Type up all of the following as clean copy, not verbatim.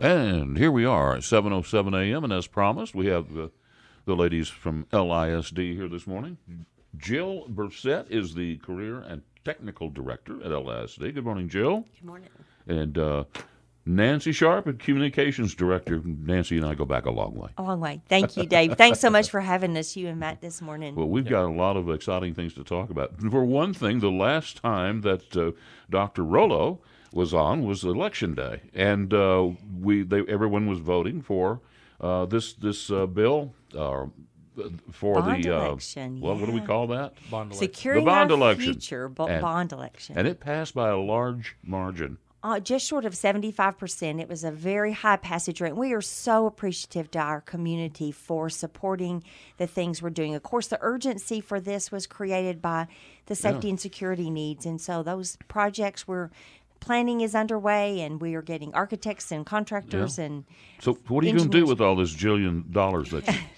And here we are at 7:07 a.m., and as promised, we have the ladies from LISD here this morning. Jill Berset is the Career and Technical Director at LISD. Good morning, Jill. Good morning. And Nancy Sharp, Communications Director. Nancy and I go back a long way. A long way. Thank you, Dave. Thanks so much for having us, you and Matt, this morning. Well, we've got a lot of exciting things to talk about. For one thing, the last time that Dr. Rollo was on was Election Day, and everyone was voting for this bill for bond the election. Well, what do we call that? Bond election. Securing The bond our election. future bond election. And it passed by a large margin. Just short of 75%. It was a very high passage rate. We are so appreciative to our community for supporting the things we're doing. Of course, the urgency for this was created by the safety and security needs, and so those projects planning is underway, and we are getting architects and contractors and So what are you going to do with all this $1 jillion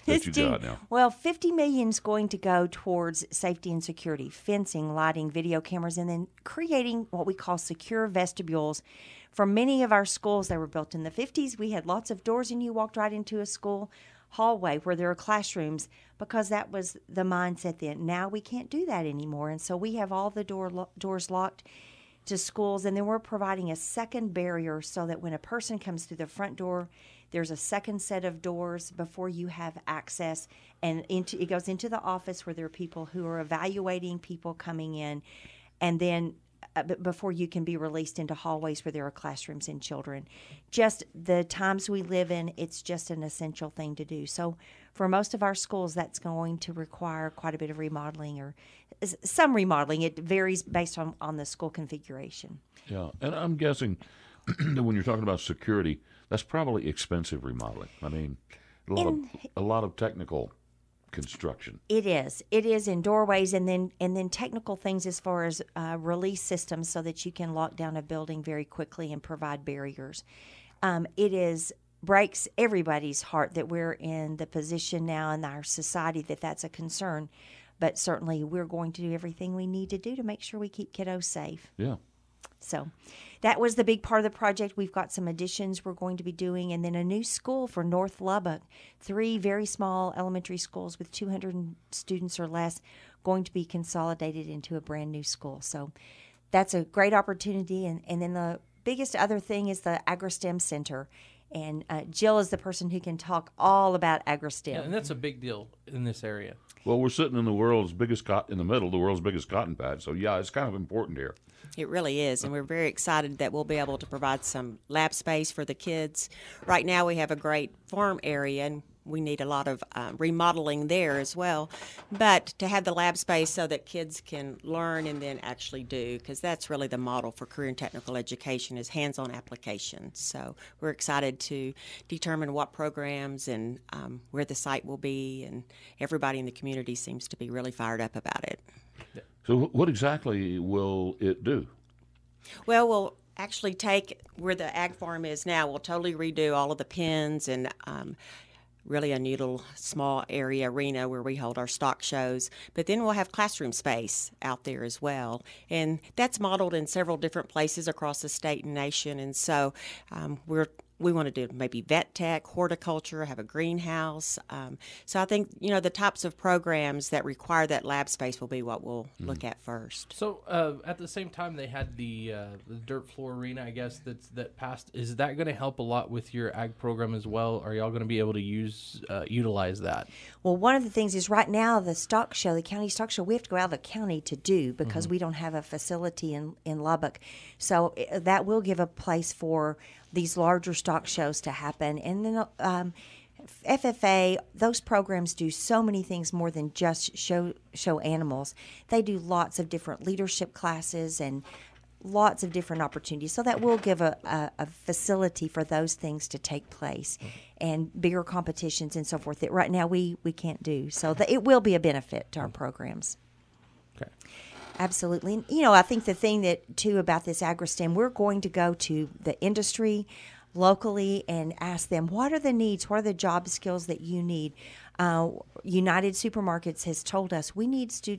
that you got now? Well, $50 million is going to go towards safety and security, fencing, lighting, video cameras, and then creating what we call secure vestibules. For many of our schools, they were built in the 50s. We had lots of doors, and you walked right into a school hallway where there are classrooms, because that was the mindset then. Now we can't do that anymore, and so we have all the doors locked to schools, and then we're providing a second barrier so that when a person comes through the front door, there's a second set of doors before you have access, and it goes into the office where there are people who are evaluating people coming in, and then before you can be released into hallways where there are classrooms and children. Just the times we live in, it's just an essential thing to do. So for most of our schools, that's going to require quite a bit of remodeling, or some remodeling. It varies based on the school configuration. Yeah, and I'm guessing that when you're talking about security, that's probably expensive remodeling. I mean, a lot of technical construction. It is in doorways, and then technical things as far as release systems so that you can lock down a building very quickly and provide barriers. Breaks everybody's heart that we're in the position now in our society that's a concern, but certainly we're going to do everything we need to do to make sure we keep kiddos safe. Yeah. So that was the big part of the project. We've got some additions we're going to be doing, and then a new school for North Lubbock. 3 very small elementary schools with 200 students or less going to be consolidated into a brand new school. So that's a great opportunity. And then the biggest other thing is the AgriSTEM Center. And Jill is the person who can talk all about AgriSTEM. Yeah, and that's a big deal in this area. Well, we're sitting in the world's biggest cotton patch. So yeah, it's kind of important here. It really is, and we're very excited that we'll be able to provide some lab space for the kids. Right now we have a great farm area, and we need a lot of remodeling there as well. But to have the lab space so that kids can learn and then actually do, because that's really the model for career and technical education, is hands-on application. So we're excited to determine what programs and where the site will be, and everybody in the community seems to be really fired up about it. So what exactly will it do? Well, we'll actually take where the ag farm is now. We'll totally redo all of the pens and really a new little small arena where we hold our stock shows. But then we'll have classroom space out there as well. And that's modeled in several different places across the state and nation. And so we want to do maybe vet tech, horticulture, have a greenhouse. So I think, the types of programs that require that lab space will be what we'll look at first. So at the same time, they had the dirt floor arena, I guess, that passed. Is that going to help a lot with your ag program as well? Are y'all going to be able to utilize that? Well, one of the things is right now the county stock show, we have to go out of the county to do because we don't have a facility in Lubbock. So that will give a place for these larger stock shows to happen. And then FFA, those programs do so many things more than just show animals. They do lots of different leadership classes and lots of different opportunities. So that will give a facility for those things to take place and bigger competitions and so forth that right now we can't do. So it will be a benefit to our programs. Okay. Absolutely. I think the thing that, too, about this AgriSTEM, we're going to go to the industry locally and ask them, what are the needs? What are the job skills that you need? United Supermarkets has told us we need to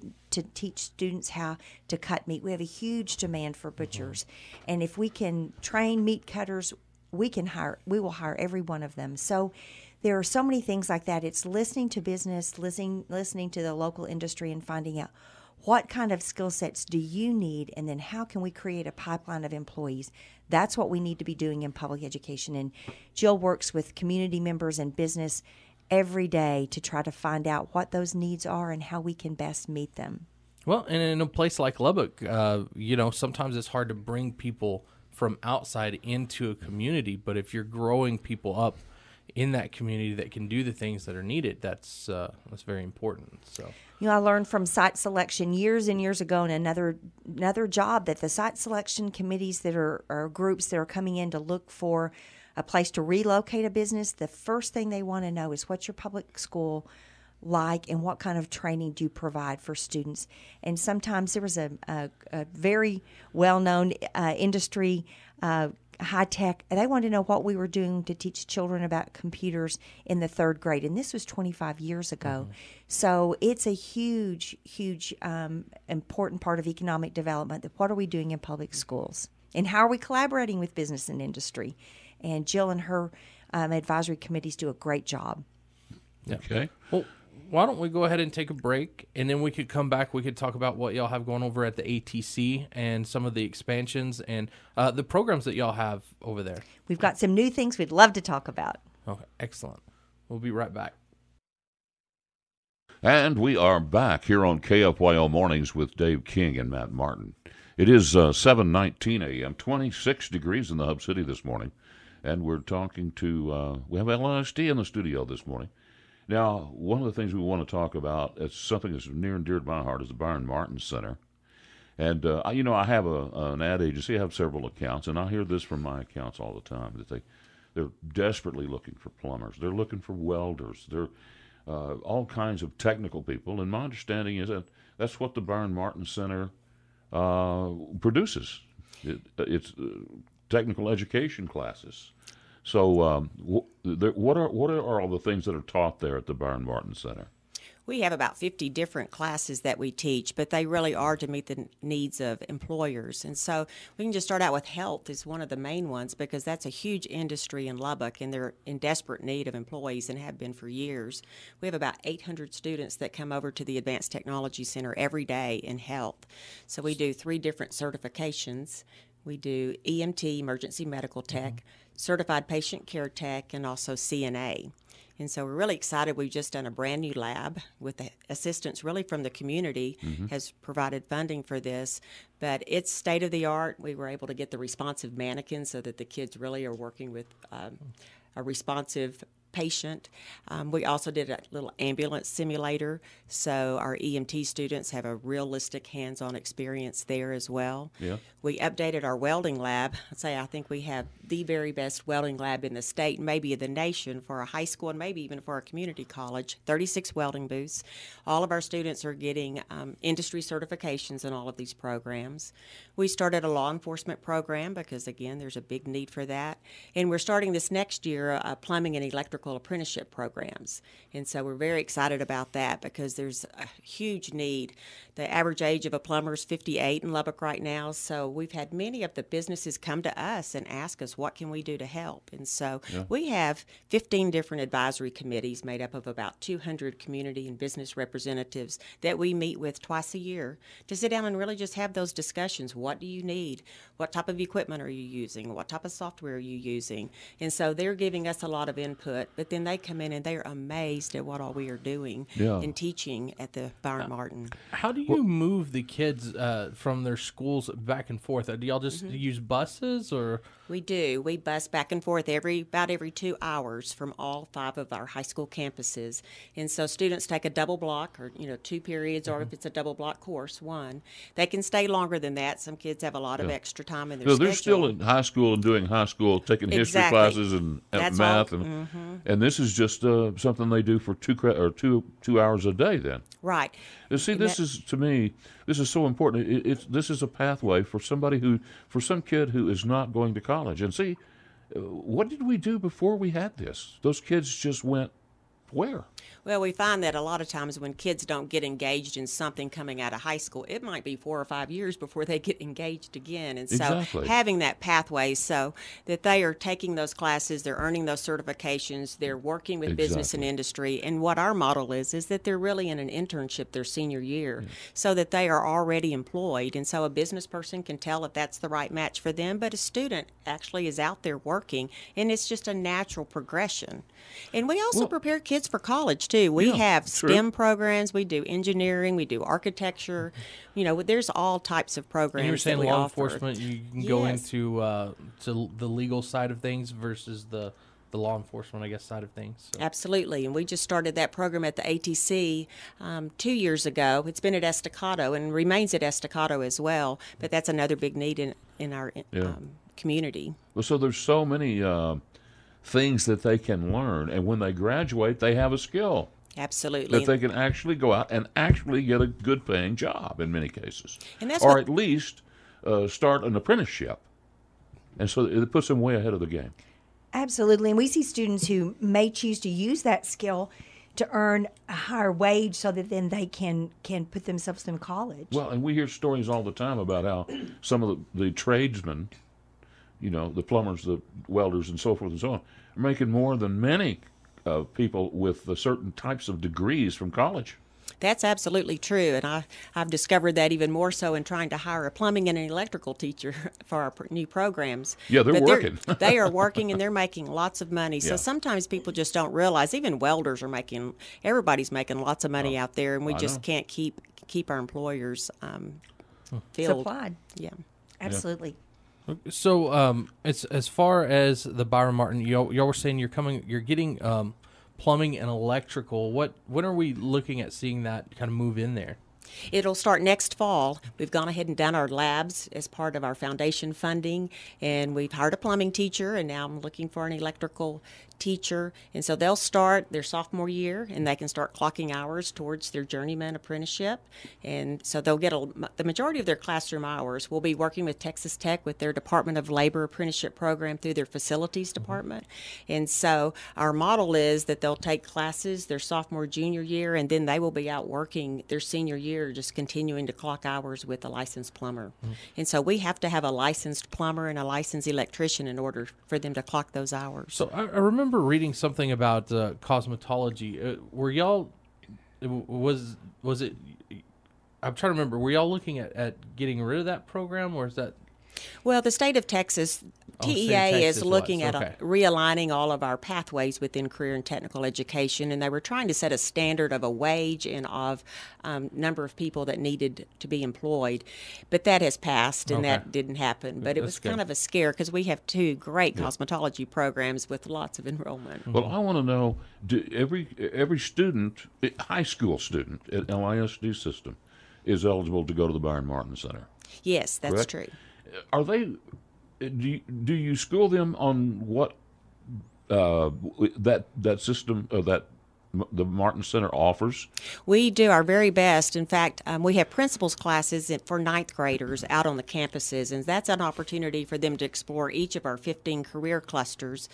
teach students how to cut meat. We have a huge demand for butchers. And if we can train meat cutters we will hire every one of them. So there are so many things like that. It's listening to business, listening to the local industry, and finding out what kind of skill sets do you need, and then how can we create a pipeline of employees. That's what we need to be doing in public education. And Jill works with community members and business every day to try to find out what those needs are and how we can best meet them. Well, and in a place like Lubbock, sometimes it's hard to bring people from outside into a community, but if you're growing people up in that community that can do the things that are needed, that's very important. So, I learned from site selection years and years ago in another job that the site selection committees that are groups that are coming in to look for a place to relocate a business, the first thing they want to know is what's your public school like and what kind of training do you provide for students. And sometimes there was a very well-known industry, high tech, they wanted to know what we were doing to teach children about computers in the 3rd grade. And this was 25 years ago. Mm-hmm. So it's a huge, huge important part of economic development. That what are we doing in public schools? And how are we collaborating with business and industry? And Jill and her advisory committees do a great job. Yeah. Okay. Well, why don't we go ahead and take a break, and then we could come back. We could talk about what y'all have going over at the ATC and some of the expansions and the programs that y'all have over there. We've got some new things we'd love to talk about. Okay, excellent. We'll be right back. And we are back here on KFYO Mornings with Dave King and Matt Martin. It is 7:19 a.m., 26 degrees in the Hub City this morning, and we're talking to, we have LISD in the studio this morning. Now, one of the things we want to talk about, it's something that's near and dear to my heart, is the Byron Martin Center. And, I have an ad agency. I have several accounts, and I hear this from my accounts all the time, that they're desperately looking for plumbers. They're looking for welders. They're all kinds of technical people. And my understanding is that that's what the Byron Martin Center produces. It's technical education classes. So what are all the things that are taught there at the Byron Martin Center? We have about 50 different classes that we teach, but they really are to meet the needs of employers. And so we can just start out with health is one of the main ones, because that's a huge industry in Lubbock, and they're in desperate need of employees and have been for years. We have about 800 students that come over to the Advanced Technology Center every day in health. So we do 3 different certifications. We do EMT, Emergency Medical Tech, Certified Patient Care Tech, and also CNA. And so we're really excited. We've just done a brand new lab with the assistance really from the community, has provided funding for this. But it's state of the art. We were able to get the responsive mannequins so that the kids really are working with a responsive patient. We also did a little ambulance simulator, so our EMT students have a realistic hands-on experience there as well. Yeah. We updated our welding lab. I think we have the very best welding lab in the state, maybe in the nation, for a high school and maybe even for a community college. 36 welding booths. All of our students are getting industry certifications in all of these programs. We started a law enforcement program because, again, there's a big need for that. And we're starting this next year plumbing and electrical apprenticeship programs. And so we're very excited about that because there's a huge need. The average age of a plumber is 58 in Lubbock right now, so we've had many of the businesses come to us and ask us, what can we do to help? And so we have 15 different advisory committees made up of about 200 community and business representatives that we meet with twice a year to sit down and really just have those discussions. What do you need? What type of equipment are you using? What type of software are you using? And so they're giving us a lot of input, but then they come in and they're amazed at what all we are doing and teaching at the Byron Martin. How do you move the kids from their schools back and forth? Do y'all just use buses, or? We do. We bus back and forth about every 2 hours from all 5 of our high school campuses. And so students take a double block or, 2 periods, or if it's a double block course, 1. They can stay longer than that. Some kids have a lot of extra time in their schedule. They're still in high school and doing high school, taking history classes and math. And this is just something they do for 2 hours a day then. Right. See, this is, to me, this is so important. This is a pathway for for some kid who is not going to college. And see, what did we do before we had this? Those kids just went Where? Well, we find that a lot of times when kids don't get engaged in something coming out of high school, it might be 4 or 5 years before they get engaged again. And so Exactly. having that pathway so that they are taking those classes, they're earning those certifications, they're working with business and Exactly. industry. And what our model is that they're really in an internship their senior year so that they are already employed. And so a business person can tell if that's the right match for them, but a student actually is out there working, and it's just a natural progression. And we also prepare kids for college, too. We have STEM programs, we do engineering, we do architecture. You know, there's all types of programs. And you were saying that we law offer. enforcement, you can go into to the legal side of things versus the law enforcement, I guess, side of things. So. Absolutely, and we just started that program at the ATC 2 years ago. It's been at Estacado and remains at Estacado as well, but that's another big need in our community. Well, so there's so many things that they can learn, and when they graduate, they have a skill Absolutely. that they can actually go out and actually get a good-paying job in many cases, And that's or what- at least start an apprenticeship, and so it puts them way ahead of the game. Absolutely. And we see students who may choose to use that skill to earn a higher wage so that then they can put themselves in college. Well, and we hear stories all the time about how some of the tradesmen, you know, the plumbers, the welders, and so forth and so on, are making more than many people with certain types of degrees from college. That's absolutely true, and I've discovered that even more so in trying to hire a plumbing and an electrical teacher for our new programs. Yeah, they're But working. They are working, and they're making lots of money. So Yeah. sometimes people just don't realize, even welders are making, everybody's making lots of money out there, and we I just know. Hmm. can't keep our employers filled. Supplied. Yeah. Absolutely. So, it's as far as the Byron Martin, y'all were saying you're getting plumbing and electrical. When are we looking at seeing that kind of move in there? It'll start next fall. We've gone ahead and done our labs as part of our foundation funding, and we've hired a plumbing teacher, and now I'm looking for an electrical teacher. And so they'll start their sophomore year, and they can start clocking hours towards their journeyman apprenticeship. And so they'll get the majority of their classroom hours. We'll be working with Texas Tech with their Department of Labor apprenticeship program through their facilities department. And so our model is that they'll take classes their sophomore, junior year, and then they will be out working their senior year, just continuing to clock hours with a licensed plumber. And so we have to have a licensed plumber and a licensed electrician in order for them to clock those hours. So I remember reading something about cosmetology. Were y'all? Was it? I'm trying to remember. Were y'all looking at getting rid of that program, or is that? Well, the state of Texas, state TEA, of Texas is looking was, at okay. realigning all of our pathways within career and technical education, and they were trying to set a standard of a wage and of number of people that needed to be employed. But that has passed, and Okay. that didn't happen. But it That's was kind good. of a scare because we have two great cosmetology programs with lots of enrollment. Well, I want to know, do every student, high school student at LISD system is eligible to go to the Byron Martin Center? Yes, that's Correct? true. Are they? Do you school them on what that system that the Martin Center offers? We do our very best. In fact, we have principals classes for ninth graders out on the campuses, and that's an opportunity for them to explore each of our 15 career clusters.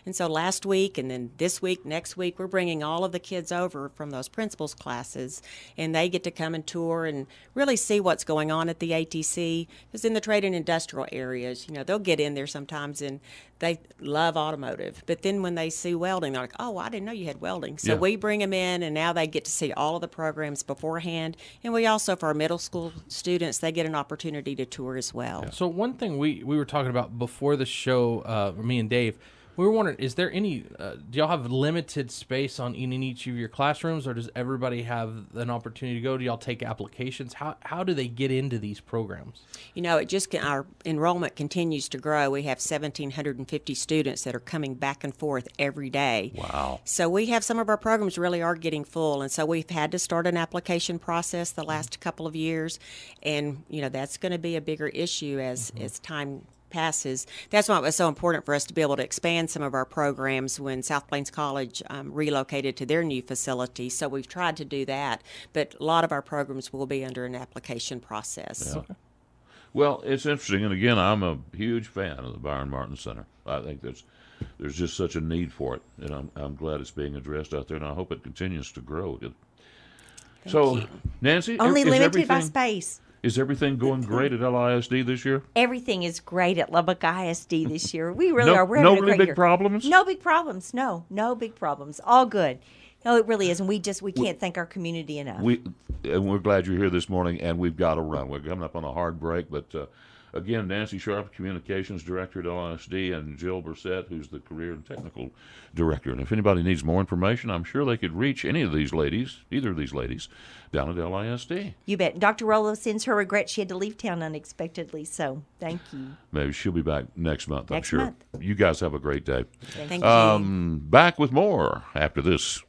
And so last week and then this week, next week, we're bringing all of the kids over from those principals classes, and they get to come and tour and really see what's going on at the ATC. Because in the trade and industrial areas, they'll get in there sometimes and they love automotive. But then when they see welding, they're like, oh, I didn't know you had welding. So Yeah. we bring them in, and now they get to see all of the programs beforehand. And we also, for our middle school students, they get an opportunity to tour as well. So one thing we were talking about before the show, me and Dave, we were wondering, is there any, do y'all have limited space in each of your classrooms, or does everybody have an opportunity to go? Do y'all take applications? How do they get into these programs? Our enrollment continues to grow. We have 1,750 students that are coming back and forth every day. Wow. So we have some of our programs really are getting full, and so we've had to start an application process the last couple of years, and that's going to be a bigger issue as time passes. That's why it was so important for us to be able to expand some of our programs when South Plains College relocated to their new facility. So we've tried to do that, but a lot of our programs will be under an application process. Yeah. Well, it's interesting, and again, I'm a huge fan of the Byron Martin Center. I think there's just such a need for it, and I'm glad it's being addressed out there, and I hope it continues to grow. So, Nancy, Only is limited by everything- space. Is everything going great at LISD this year? Everything is great at Lubbock ISD this year. We really are. We're having No a really great big year. problems? No big problems. No big problems. All good. No, it really is, and we can't thank our community enough. We're glad you're here this morning, and we've got to run. We're coming up on a hard break, but again, Nancy Sharp, Communications Director at LISD, and Jill Berset, who's the Career and Technical Director. And if anybody needs more information, I'm sure they could reach either of these ladies, down at LISD. You bet. Dr. Rollo sends her regrets. She had to leave town unexpectedly, so thank you. Maybe she'll be back next month, I'm Next sure. month. You guys have a great day. Thank you. Back with more after this.